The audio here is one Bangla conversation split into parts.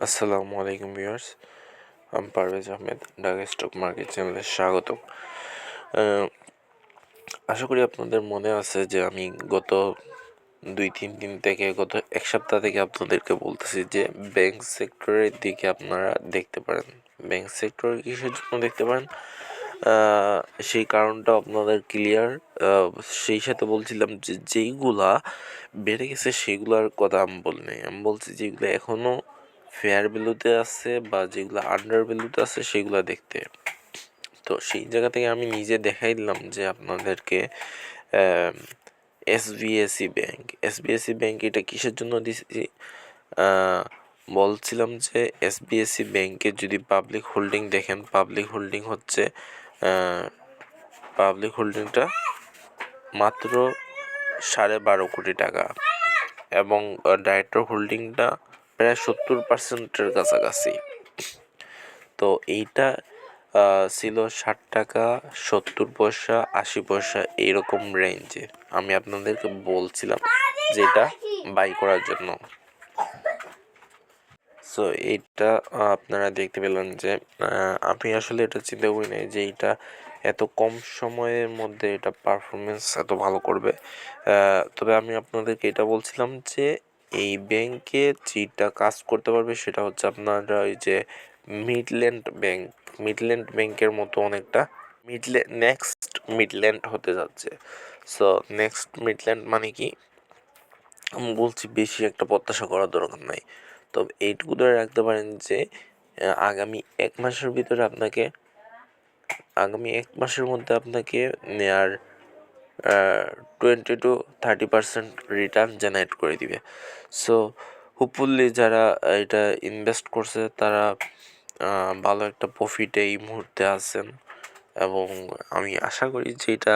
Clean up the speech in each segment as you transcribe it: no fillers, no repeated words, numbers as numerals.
আসসালামু আলাইকুম ভিউয়ার্স, আমি পারভেজ আহমেদ, ঢাকা স্টক মার্কেট চ্যানেলে স্বাগতম। আশা করি আপনাদের মনে আছে যে আমি গত 2-3 দিন থেকে গত এক সপ্তাহ থেকে আপনাদেরকে বলতেছি যে ব্যাংক সেক্টরের দিকে আপনারা দেখতে পারেন। ব্যাংক সেক্টর কিসের জন্য দেখতে পারেন সেই কারণটা আপনাদের ক্লিয়ার। সেই সাথে বলছিলাম যে যেইগুলা বেড়ে গেছে সেগুলার কথা আমি বলিনি, আমি বলছি যেগুলো এখনও ফেয়ার ভ্যালুতে আছে বা যেগুলো আন্ডার ভ্যালুতে আছে সেগুলো দেখতে। তো সেই জায়গা থেকে আমি নিজে দেখাই দিলাম যে আপনাদেরকে এসবিএসি ব্যাংক এটা কিসের জন্য দিছি। বলছিলাম যে এসবিএসি ব্যাংকের যদি পাবলিক হোল্ডিং দেখেন, পাবলিক হোল্ডিংটা মাত্র 12.5 কোটি টাকা এবং ডাইরেক্টর হোল্ডিংটা প্রায় 70%-এর কাছাকাছি। তো এইটা ছিল 60 টাকা, 70 পয়সা, 80 পয়সা এইরকম রেঞ্জে। আমি আপনাদেরকে বলছিলাম যে এটা বাই করার জন্য। সো এইটা আপনারা দেখতে পেলেন যে আমি আসলে এটা চিন্তা করি নাই যে এটা এত কম সময়ের মধ্যে এটা পারফরমেন্স এত ভালো করবে। তবে আমি আপনাদেরকে এটা বলছিলাম যে এই ব্যাংকে যেটা কাজ করতে পারবে সেটা হচ্ছে আপনারা ওই যে মিডল্যান্ড ব্যাংকের মতো অনেকটা নেক্সট মিডল্যান্ড হতে যাচ্ছে। সো নেক্সট মিডল্যান্ড মানে কি, আমি বলছি বেশি একটা প্রত্যাশা করার দরকার নাই। তবে এইটুকু ধরে রাখতে পারেন যে আগামী এক মাসের ভিতরে আগামী এক মাসের মধ্যে আপনাকে নেয়ার 20-30% রিটার্ন জেনারেট করে দিবে। সো হোপফুলি যারা এটা ইনভেস্ট করছে তারা ভালো একটা প্রফিটে এই মুহূর্তে আছেন এবং আমি আশা করি যে এটা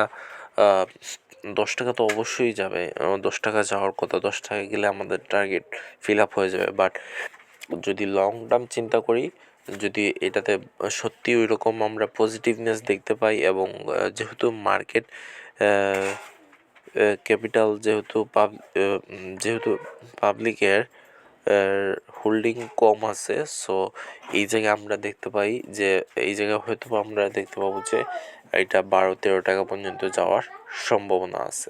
10 টাকা তো অবশ্যই যাবে। 10 টাকা যাওয়ার কথা, 10 টাকা গেলে আমাদের টার্গেট ফিল আপ হয়ে যাবে। বাট যদি লং টার্ম চিন্তা করি, যদি এটাতে সত্যি ওই রকম আমরা পজিটিভনেস দেখতে পাই এবং যেহেতু মার্কেট ক্যাপিটাল যেহেতু পাবলিকের হোল্ডিং কম আছে, সো এই জায়গায় আমরা দেখতে পাই যে এই জায়গায় হয়তো আমরা দেখতে পাবো যে এটা 12-13 টাকা পর্যন্ত যাওয়ার সম্ভাবনা আছে।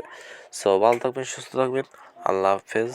সো ভালো থাকবেন, সুস্থ থাকবেন, আল্লাহ হাফেজ।